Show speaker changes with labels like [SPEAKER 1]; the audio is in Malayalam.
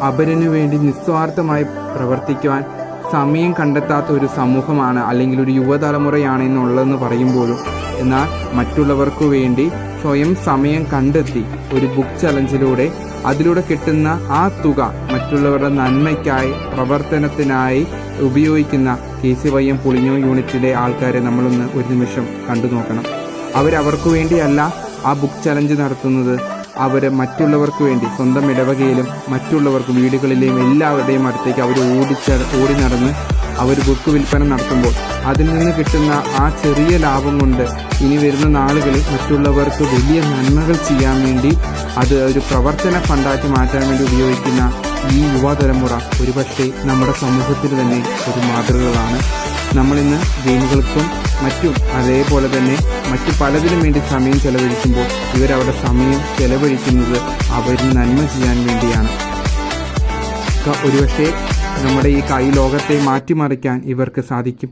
[SPEAKER 1] അപരനു വേണ്ടി നിസ്വാർത്ഥമായി പ്രവർത്തിക്കുവാൻ സമയം കണ്ടെത്താത്ത ഒരു സമൂഹമാണ് അല്ലെങ്കിൽ ഒരു യുവതലമുറയാണ് എന്നുള്ളതെന്ന് പറയുമ്പോഴും, എന്നാൽ മറ്റുള്ളവർക്ക് വേണ്ടി സ്വയം സമയം കണ്ടെത്തി ഒരു ബുക്ക് ചലഞ്ചിലൂടെ അതിലൂടെ കിട്ടുന്ന ആ തുക മറ്റുള്ളവരുടെ നന്മയ്ക്കായി പ്രവർത്തനത്തിനായി ഉപയോഗിക്കുന്ന KCYM പുളിഞ്ഞോ യൂണിറ്റിലെ ആൾക്കാരെ നമ്മളൊന്ന് ഒരു നിമിഷം കണ്ടു നോക്കണം. അവർക്ക് വേണ്ടിയല്ല ആ ബുക്ക് ചലഞ്ച് നടത്തുന്നത്, അവർ മറ്റുള്ളവർക്ക് വേണ്ടി സ്വന്തം ഇടവകയിലും മറ്റുള്ളവർക്ക് വീടുകളിലെയും എല്ലാവരുടെയും അടുത്തേക്ക് അവർ ഓടി നടന്ന് അവർ ബുക്ക് വിൽപ്പന നടത്തുമ്പോൾ അതിൽ നിന്ന് കിട്ടുന്ന ആ ചെറിയ ലാഭം കൊണ്ട് ഇനി വരുന്ന നാളുകളിൽ മറ്റുള്ളവർക്ക് വലിയ നന്മകൾ ചെയ്യാൻ വേണ്ടി അത് ഒരു പ്രവർത്തന ഫണ്ടാക്കി മാറ്റാൻ വേണ്ടി ഉപയോഗിക്കുന്ന ഈ യുവതലമുറ ഒരുപക്ഷെ നമ്മുടെ സമൂഹത്തിൽ തന്നെ ഒരു മാതൃകകളാണ്. നമ്മളിന്ന് ഗെയിമുകൾക്കും മറ്റും അതേപോലെ തന്നെ മറ്റു പലതിനും വേണ്ടി സമയം ചെലവഴിക്കുമ്പോൾ ഇവരവിടെ സമയം ചെലവഴിക്കുന്നത് അവരിൽ നന്മ ചെയ്യാൻ വേണ്ടിയാണ്. ഒരുപക്ഷെ നമ്മുടെ ഈ ലോകത്തെ മാറ്റിമറിക്കാൻ ഇവർക്ക് സാധിക്കും.